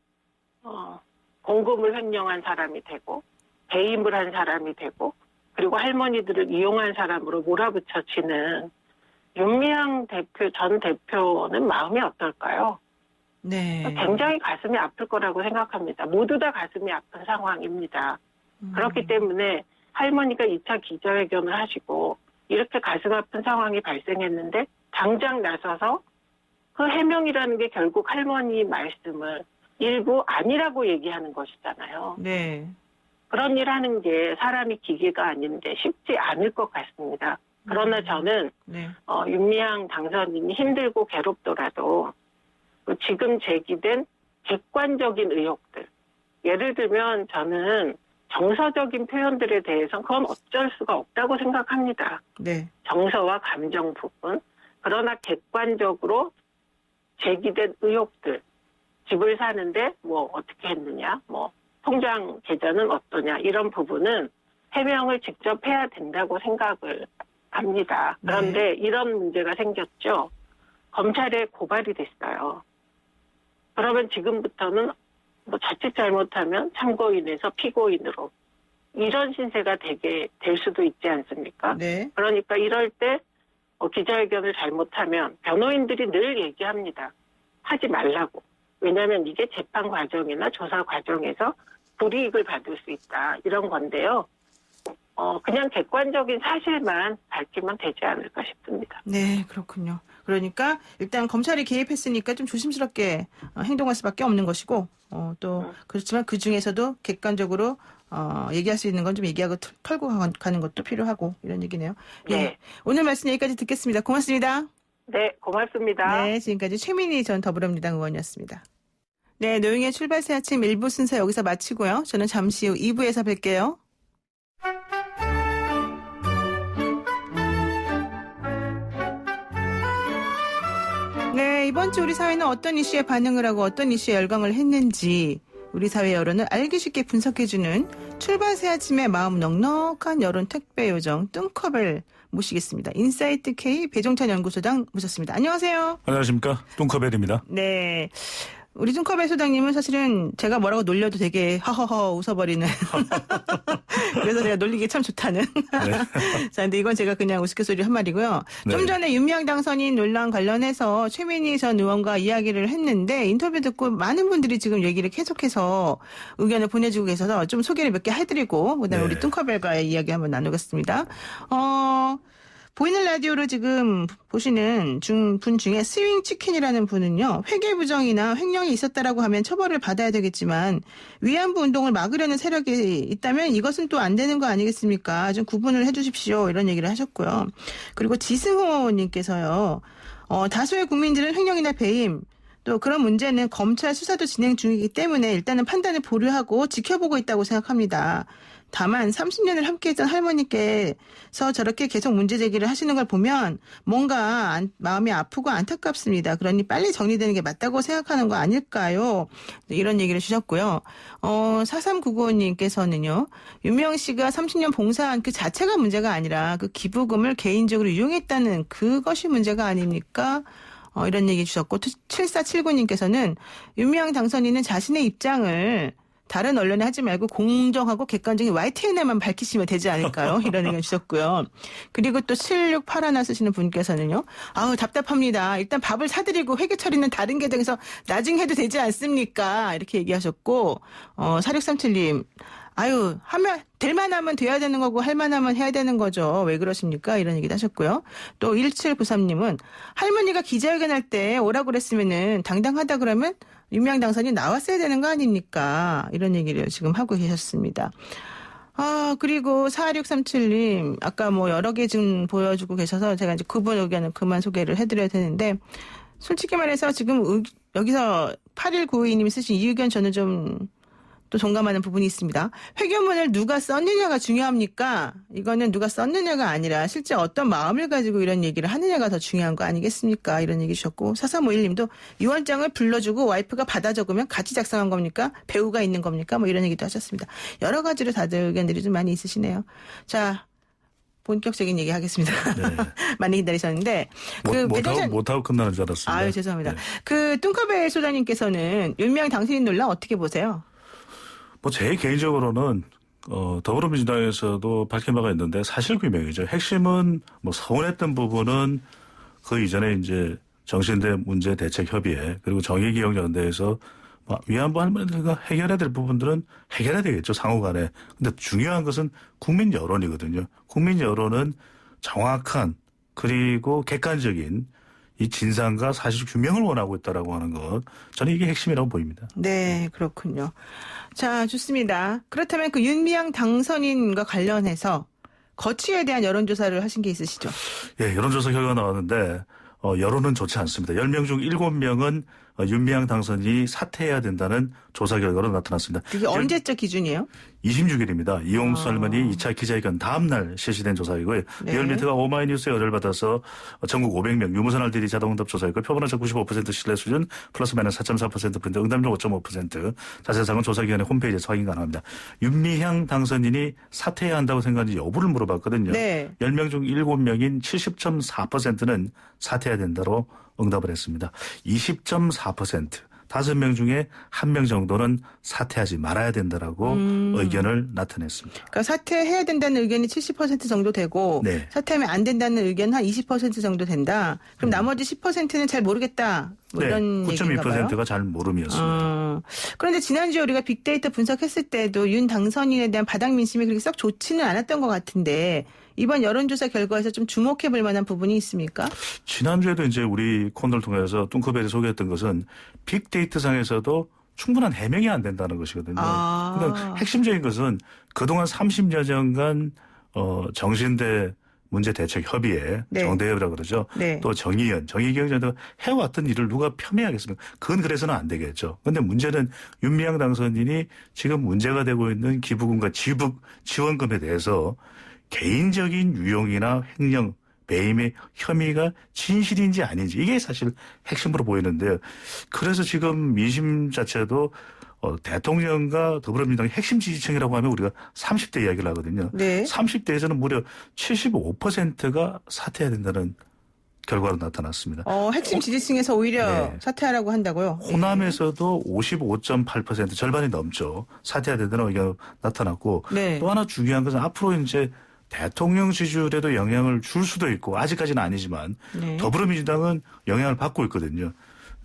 공금을 횡령한 사람이 되고 배임을 한 사람이 되고 그리고 할머니들을 이용한 사람으로 몰아붙여치는 윤미향 전 대표는 마음이 어떨까요?
네.
굉장히 가슴이 아플 거라고 생각합니다. 모두 다 가슴이 아픈 상황입니다. 그렇기 때문에 할머니가 2차 기자회견을 하시고 이렇게 가슴 아픈 상황이 발생했는데 당장 나서서 그 해명이라는 게 결국 할머니 말씀을 일부 아니라고 얘기하는 것이잖아요.
네.
그런 일 하는 게 사람이 기계가 아닌데 쉽지 않을 것 같습니다. 그러나 저는 윤미향 당선인이 힘들고 괴롭더라도 지금 제기된 객관적인 의혹들, 예를 들면 저는 정서적인 표현들에 대해서는 그건 어쩔 수가 없다고 생각합니다.
네. 정서와
감정 부분. 그러나 객관적으로 제기된 의혹들, 집을 사는데 뭐 어떻게 했느냐, 뭐 통장 계좌는 어떠냐 이런 부분은 해명을 직접 해야 된다고 생각을 합니다. 그런데 이런 문제가 생겼죠. 검찰에 고발이 됐어요. 그러면 지금부터는 뭐 자칫 잘못하면 참고인에서 피고인으로 이런 신세가 되게 될 수도 있지 않습니까?
네.
그러니까 이럴 때 기자회견을 잘못하면 변호인들이 늘 얘기합니다. 하지 말라고. 왜냐하면 이게 재판 과정이나 조사 과정에서 불이익을 받을 수 있다. 이런 건데요. 그냥 객관적인 사실만 밝히면 되지 않을까 싶습니다.
네, 그렇군요. 그러니까 일단 검찰이 개입했으니까 좀 조심스럽게 행동할 수밖에 없는 것이고 또 그렇지만 그 중에서도 객관적으로 얘기할 수 있는 건 좀 얘기하고 털고 가는 것도 필요하고 이런 얘기네요.
네.
예. 오늘 말씀 여기까지 듣겠습니다. 고맙습니다.
네, 고맙습니다.
네, 지금까지 최민희 전 더불어민주당 의원이었습니다. 네, 노영의 출발새 아침 1부 순서 여기서 마치고요. 저는 잠시 후 2부에서 뵐게요. 네, 이번 주 우리 사회는 어떤 이슈에 반응을 하고 어떤 이슈에 열광을 했는지 우리 사회 여론을 알기 쉽게 분석해주는 출발새 아침의 마음 넉넉한 여론 택배 요정 뚱커벨 모시겠습니다. 인사이트 K 배종찬 연구소장 모셨습니다. 안녕하세요.
안녕하십니까. 뚱커벨입니다.
네. 우리 뚱커벨 소장님은 사실은 제가 뭐라고 놀려도 되게 허허허 웃어버리는 그래서 제가 놀리기 참 좋다는
네.
자, 근데 이건 제가 그냥 우스갯소리 한 말이고요. 좀
네.
전에 윤미향 당선인 논란 관련해서 최민희 전 의원과 이야기를 했는데 인터뷰 듣고 많은 분들이 지금 얘기를 계속해서 의견을 보내주고 계셔서 좀 소개를 몇 개 해드리고 그다음에
네.
우리 뚱커벨과의 이야기 한번 나누겠습니다. 보이는 라디오로 지금 보시는 분 중에 스윙치킨이라는 분은요. 회계부정이나 횡령이 있었다라고 하면 처벌을 받아야 되겠지만 위안부 운동을 막으려는 세력이 있다면 이것은 또 안 되는 거 아니겠습니까? 좀 구분을 해 주십시오. 이런 얘기를 하셨고요. 그리고 지승호 님께서요. 다수의 국민들은 횡령이나 배임 또 그런 문제는 검찰 수사도 진행 중이기 때문에 일단은 판단을 보류하고 지켜보고 있다고 생각합니다. 다만 30년을 함께했던 할머니께서 저렇게 계속 문제 제기를 하시는 걸 보면 뭔가 마음이 아프고 안타깝습니다. 그러니 빨리 정리되는 게 맞다고 생각하는 거 아닐까요? 이런 얘기를 주셨고요. 4399님께서는요. 윤미향 씨가 30년 봉사한 그 자체가 문제가 아니라 그 기부금을 개인적으로 이용했다는 그것이 문제가 아닙니까? 이런 얘기 주셨고 7479님께서는 윤미향 당선인은 자신의 입장을 다른 언론에 하지 말고 공정하고 객관적인 YTN에만 밝히시면 되지 않을까요? 이런 의견 주셨고요. 그리고 또 7681 쓰시는 분께서는요. 아우 답답합니다. 일단 밥을 사드리고 회계 처리는 다른 계정에서 나중에 해도 되지 않습니까? 이렇게 얘기하셨고 4637님. 아유, 될 만하면 돼야 되는 거고 할 만하면 해야 되는 거죠. 왜 그러십니까? 이런 얘기도 하셨고요. 또 1793님은 할머니가 기자회견 할 때 오라고 그랬으면은 당당하다 그러면 윤미향 당선이 나왔어야 되는 거 아닙니까? 이런 얘기를 지금 하고 계셨습니다. 그리고 4637님, 아까 뭐 여러 개 지금 보여주고 계셔서 제가 이제 그분 의견은 그만 소개를 해드려야 되는데, 솔직히 말해서 지금 여기서 8192님이 쓰신 이 의견 저는 좀 또 동감하는 부분이 있습니다. 회계문을 누가 썼느냐가 중요합니까? 이거는 누가 썼느냐가 아니라 실제 어떤 마음을 가지고 이런 얘기를 하느냐가 더 중요한 거 아니겠습니까? 이런 얘기 주셨고 4351님도 유언장을 불러주고 와이프가 받아 적으면 같이 작성한 겁니까? 배우가 있는 겁니까? 뭐 이런 얘기도 하셨습니다. 여러 가지로 다들 의견들이 좀 많이 있으시네요. 자, 본격적인 얘기 하겠습니다. 네. 많이 기다리셨는데.
못하고 끝나는 줄 알았습니다.
아유, 죄송합니다.
네.
그 뚱커벨 소장님께서는 윤미향 당선인 논란 어떻게 보세요?
제 개인적으로는 더불어민주당에서도 밝힌 바가 있는데 사실규명이죠. 핵심은 서운했던 부분은 그 이전에 이제 정신대 문제 대책 협의회 그리고 정의기억연대에서 위안부 할머니들과 해결해야 될 부분들은 해결해야 되겠죠. 상호간에. 근데 중요한 것은 국민 여론이거든요. 국민 여론은 정확한 그리고 객관적인 이 진상과 사실 규명을 원하고 있다라고 하는 것. 저는 이게 핵심이라고 보입니다.
네, 그렇군요. 자, 좋습니다. 그렇다면 그 윤미향 당선인과 관련해서 거취에 대한 여론조사를 하신 게 있으시죠?
예, 여론조사 결과가 나왔는데 여론은 좋지 않습니다. 10명 중 7명은 윤미향 당선인이 사퇴해야 된다는 조사 결과로 나타났습니다.
그게 언제적 기준이에요?
26일입니다. 이용수 할머니 2차 기자회견 다음 날 실시된 조사이고요.
네.
리얼미터가 오마이뉴스에 의뢰를 받아서 전국 500명 유무선 RDD 자동응답 조사이고 표본오차 95% 신뢰 수준 플러스 마이너스 4.4%, 응답률 5.5%. 자세한 사항은 조사기관의 홈페이지에서 확인 가능합니다. 윤미향 당선인이 사퇴해야 한다고 생각하는지 여부를 물어봤거든요.
네.
10명 중 7명인 70.4%는 사퇴해야 된다로 응답을 했습니다. 20.4%. 5명 중에 1명 정도는 사퇴하지 말아야 된다라고 의견을 나타냈습니다.
그러니까 사퇴해야 된다는 의견이 70% 정도 되고
네.
사퇴하면 안 된다는 의견은 한 20% 정도 된다. 그럼 나머지 10%는 잘 모르겠다. 뭐
네,
이런 얘기인가 봐요.
9.2%가 잘 모름이었습니다.
그런데 지난주에 우리가 빅데이터 분석했을 때도 윤 당선인에 대한 바닥 민심이 그렇게 썩 좋지는 않았던 것 같은데 이번 여론조사 결과에서 좀 주목해 볼 만한 부분이 있습니까?
지난주에도 이제 우리 코너를 통해서 뚱커벨이 소개했던 것은 빅데이터 상에서도 충분한 해명이 안 된다는 것이거든요. 그러니까 핵심적인 것은 그동안 30여 년간 정신대 문제대책협의회,
네.
정대협이라고 그러죠.
네.
또 정의기억전도 해왔던 일을 누가 폄훼하겠습니까? 그건 그래서는 안 되겠죠. 그런데 문제는 윤미향 당선인이 지금 문제가 되고 있는 기부금과 지원금에 대해서 개인적인 유용이나 횡령, 배임의 혐의가 진실인지 아닌지 이게 사실 핵심으로 보이는데요. 그래서 지금 민심 자체도 대통령과 더불어민주당의 핵심 지지층이라고 하면 우리가 30대 이야기를 하거든요.
네.
30대에서는 무려 75%가 사퇴해야 된다는 결과로 나타났습니다.
핵심 지지층에서 오히려
네.
사퇴하라고 한다고요?
호남에서도 55.8% 절반이 넘죠. 사퇴해야 된다는 의견으로 나타났고
네.
또 하나 중요한 것은 앞으로 이제 대통령 지지율에도 영향을 줄 수도 있고 아직까지는 아니지만
네.
더불어민주당은 영향을 받고 있거든요.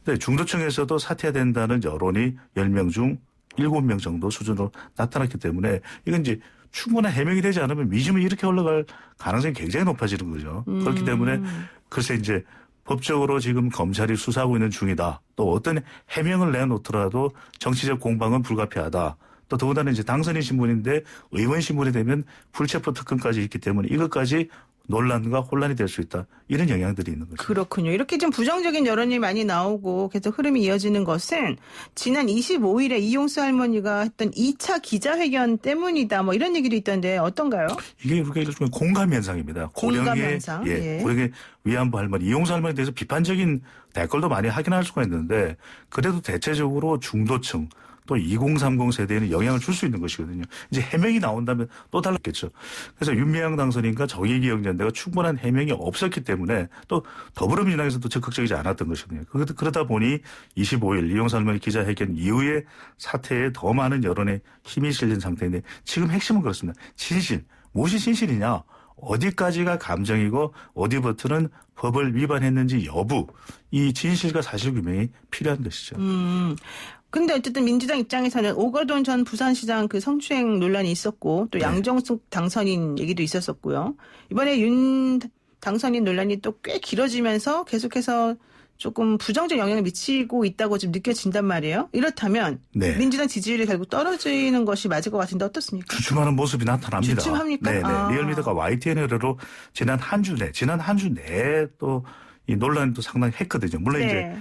근데 중도층에서도 사퇴해야 된다는 여론이 10명 중 7명 정도 수준으로 나타났기 때문에 이건 이제 충분한 해명이 되지 않으면 민심이 이렇게 올라갈 가능성이 굉장히 높아지는 거죠. 그렇기 때문에 글쎄 이제 법적으로 지금 검찰이 수사하고 있는 중이다. 또 어떤 해명을 내놓더라도 정치적 공방은 불가피하다. 또 더군다나 이제 당선인 신분인데 의원 신분이 되면 불체포 특권까지 있기 때문에 이것까지 논란과 혼란이 될 수 있다. 이런 영향들이 있는 거죠.
그렇군요. 이렇게 좀 부정적인 여론이 많이 나오고 계속 흐름이 이어지는 것은 지난 25일에 이용수 할머니가 했던 2차 기자회견 때문이다. 뭐 이런 얘기도 있던데 어떤가요?
이게 우리가 일종의 공감 현상입니다.
공감 현상. 예.
고령의 위안부 할머니, 이용수 할머니에 대해서 비판적인 댓글도 많이 하긴 할 수가 있는데 그래도 대체적으로 중도층 또 2030 세대에는 영향을 줄 수 있는 것이거든요. 이제 해명이 나온다면 또 달랐겠죠. 그래서 윤미향 당선인과 정의기억연대가 충분한 해명이 없었기 때문에 또 더불어민주당에서도 적극적이지 않았던 것이거든요. 그러다 보니 25일 이용수 할머니 기자회견 이후에 사태에 더 많은 여론에 힘이 실린 상태인데 지금 핵심은 그렇습니다. 진실. 무엇이 진실이냐. 어디까지가 감정이고 어디부터는 법을 위반했는지 여부. 이 진실과 사실규명이 필요한 것이죠.
근데 어쨌든 민주당 입장에서는 오거돈 전 부산시장 그 성추행 논란이 있었고 또
네.
양정숙 당선인 얘기도 있었었고요. 이번에 윤 당선인 논란이 또 꽤 길어지면서 계속해서 조금 부정적 영향을 미치고 있다고 좀 느껴진단 말이에요. 이렇다면
네.
민주당 지지율이 결국 떨어지는 것이 맞을 것 같은데 어떻습니까?
주춤하는 모습이 나타납니다.
주춤합니까?
네,
아.
리얼미터가 YTN 의뢰로 지난 한 주 내에 또 이 논란이 또 상당히 했거든요. 물론 이제
네.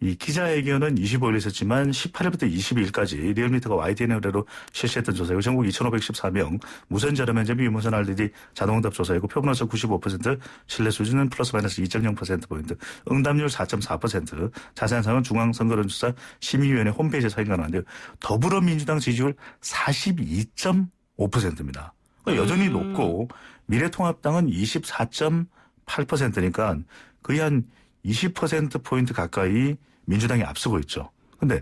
이 기자회견은 25일 있었지만 18일부터 22일까지 리얼미터가 YTN 의뢰로 실시했던 조사이고 전국 2,514명 무선 저렴 면접 유무선 RDD 자동응답 조사이고 표본오차 95% 신뢰 수준은 플러스 마이너스 2.0%포인트 응답률 4.4% 자세한 사항은 중앙선거론조사 심의위원회 홈페이지에서 확인 가능한데요. 더불어민주당 지지율 42.5%입니다. 그러니까 여전히 높고 미래통합당은 24.8%니까 거의 한 20%포인트 가까이 민주당이 앞서고 있죠. 근데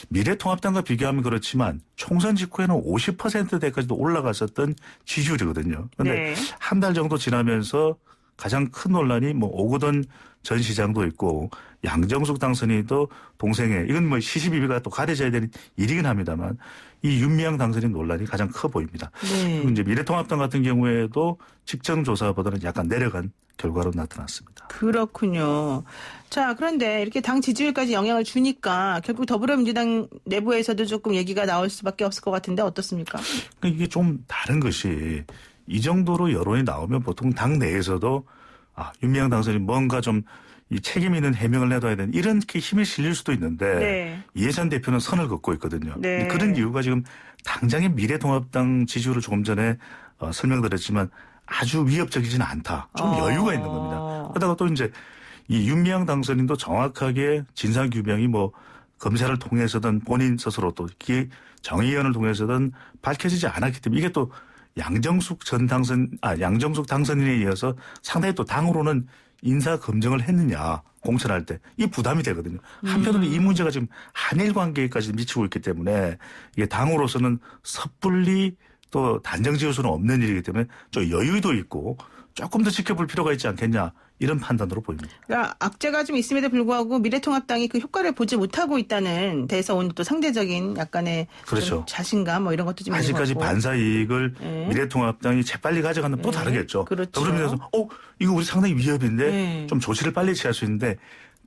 미래통합당과 비교하면 그렇지만 총선 직후에는 50%대까지도 올라갔었던 지지율이거든요. 그런데
네.
한 달 정도 지나면서 가장 큰 논란이 뭐 오거돈 전 시장도 있고 양정숙 당선인도 동생의 이건 뭐 시시비비가 또 가려져야 되는 일이긴 합니다만 이 윤미향 당선인 논란이 가장 커 보입니다.
네.
그리고 이제 미래통합당 같은 경우에도 직전 조사보다는 약간 내려간 결과로 나타났습니다.
그렇군요. 자, 그런데 이렇게 당 지지율까지 영향을 주니까 결국 더불어민주당 내부에서도 조금 얘기가 나올 수밖에 없을 것 같은데 어떻습니까?
그러니까 이게 좀 다른 것이 이 정도로 여론이 나오면 보통 당 내에서도 윤미향 당선인 뭔가 좀 이 책임 있는 해명을 내둬야 되는 이렇게 힘이 실릴 수도 있는데
네.
이해찬 대표는 선을 긋고 있거든요.
네.
그런 이유가 지금 당장의 미래통합당 지지율을 조금 전에 설명드렸지만 아주 위협적이지는 않다. 좀 여유가 있는 겁니다. 그러다가 또 이제 이 윤미향 당선인도 정확하게 진상규명이 뭐 검사를 통해서든 본인 스스로 또 정의위원을 통해서든 밝혀지지 않았기 때문에 이게 또 양정숙 당선인에 이어서 상당히 또 당으로는 인사 검증을 했느냐 공천할 때 이 부담이 되거든요. 한편으로는 이 문제가 지금 한일 관계까지 미치고 있기 때문에 이게 당으로서는 섣불리 또 단정 지을 수는 없는 일이기 때문에 좀 여유도 있고 조금 더 지켜볼 필요가 있지 않겠냐 이런 판단으로 보입니다.
그러니까 악재가 좀 있음에도 불구하고 미래통합당이 그 효과를 보지 못하고 있다는 데서 오는 또 상대적인 약간의
그렇죠.
좀 자신감 뭐 이런 것도 좀 있는
아직까지
것 같고.
반사 이익을
네.
미래통합당이 재빨리 가져가는 또
네.
다르겠죠.
그렇죠.
더불어민주당에서 이거 우리 상당히 위협인데
네.
좀 조치를 빨리 취할 수 있는데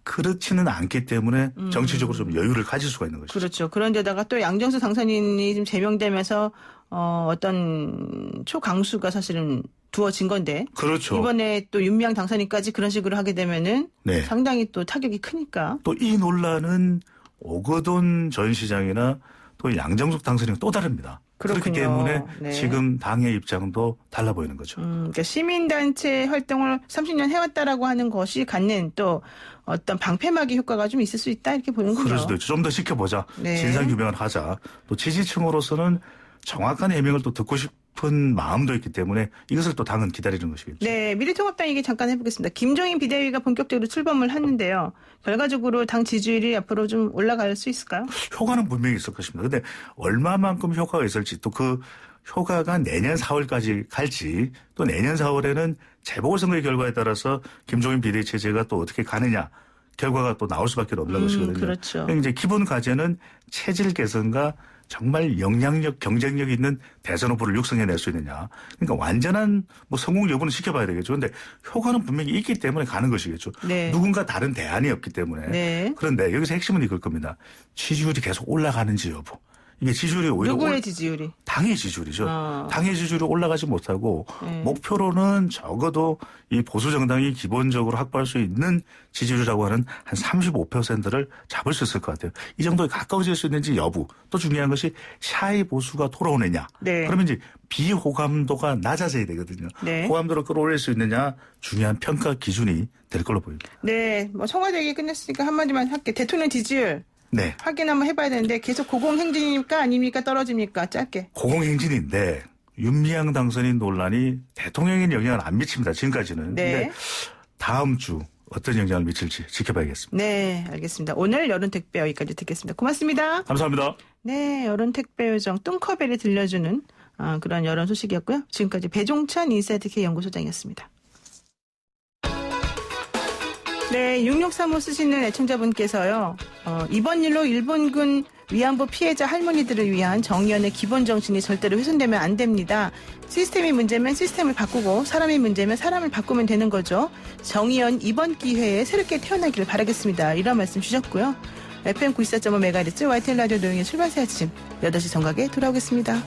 그렇지는 않기 때문에 정치적으로 좀 여유를 가질 수가 있는 것이죠.
그렇죠. 그런데다가 또 양정수 당선인이 좀 제명되면서 어떤 초강수가 사실은 두어진 건데
그렇죠.
이번에 또 윤미향 당선인까지 그런 식으로 하게 되면은
네.
상당히 또 타격이 크니까.
또 이 논란은 오거돈 전 시장이나 또 양정숙 당선인과 또 다릅니다. 그렇기
그렇군요.
때문에
네.
지금 당의 입장도 달라 보이는 거죠.
그러니까 시민단체 활동을 30년 해왔다라고 하는 것이 갖는 또 어떤 방패막이 효과가 좀 있을 수 있다 이렇게 보는군요.
그럴 수도 있죠. 좀 더 지켜보자.
네.
진상규명을 하자. 또 지지층으로서는 정확한 해명을 또 듣고 싶은 마음도 있기 때문에 이것을 또 당은 기다리는 것이겠죠.
네, 미래통합당 얘기 잠깐 해보겠습니다. 김종인 비대위가 본격적으로 출범을 하는데요. 결과적으로 당 지지율이 앞으로 좀 올라갈 수 있을까요?
효과는 분명히 있을 것입니다. 근데 얼마만큼 효과가 있을지 또 그 효과가 내년 4월까지 갈지 또 내년 4월에는 재보궐선거의 결과에 따라서 김종인 비대위 체제가 또 어떻게 가느냐 결과가 또 나올 수밖에 없는 것이거든요.
그렇죠.
그러니까 이제 기본 과제는 체질 개선과 정말 영향력, 경쟁력 있는 대선 후보를 육성해낼 수 있느냐. 그러니까 완전한 뭐 성공 여부는 지켜봐야 되겠죠. 그런데 효과는 분명히 있기 때문에 가는 것이겠죠.
네.
누군가 다른 대안이 없기 때문에.
네.
그런데 여기서 핵심은 이걸 겁니다. 지지율이 계속 올라가는지 여부. 이게 지지율이 오히려
누구의 지지율이?
당의 지지율이죠. 당의 지지율이 올라가지 못하고
네.
목표로는 적어도 이 보수 정당이 기본적으로 확보할 수 있는 지지율이라고 하는 한 35%를 잡을 수 있을 것 같아요. 이 정도에 가까워질 수 있는지 여부. 또 중요한 것이 샤이 보수가 돌아오느냐.
네.
그러면 이제 비호감도가 낮아져야 되거든요.
네.
호감도를 끌어올릴 수 있느냐 중요한 평가 기준이 될 걸로 보입니다.
네, 뭐 청와대 얘기 끝냈으니까 한마디만 할게. 대통령 지지율
네.
확인 한번 해봐야 되는데 계속 고공행진입니까 아닙니까 떨어집니까 짧게.
고공행진인데 윤미향 당선인 논란이 대통령에는 영향을 안 미칩니다. 지금까지는.
네.
근데 다음 주 어떤 영향을 미칠지 지켜봐야겠습니다.
네, 알겠습니다. 오늘 여론택배 여기까지 듣겠습니다. 고맙습니다.
감사합니다.
네, 여론택배 요정 뚱커벨이 들려주는 그런 여론 소식이었고요. 지금까지 배종찬 인사이트K 연구소장이었습니다. 네, 6635 쓰시는 애청자분께서요. 이번 일로 일본군 위안부 피해자 할머니들을 위한 정의연의 기본 정신이 절대로 훼손되면 안 됩니다. 시스템이 문제면 시스템을 바꾸고 사람이 문제면 사람을 바꾸면 되는 거죠. 정의연 이번 기회에 새롭게 태어나기를 바라겠습니다. 이런 말씀 주셨고요. FM 94.5MHz YTN 라디오 노영의 출발새 아침 8시 정각에 돌아오겠습니다.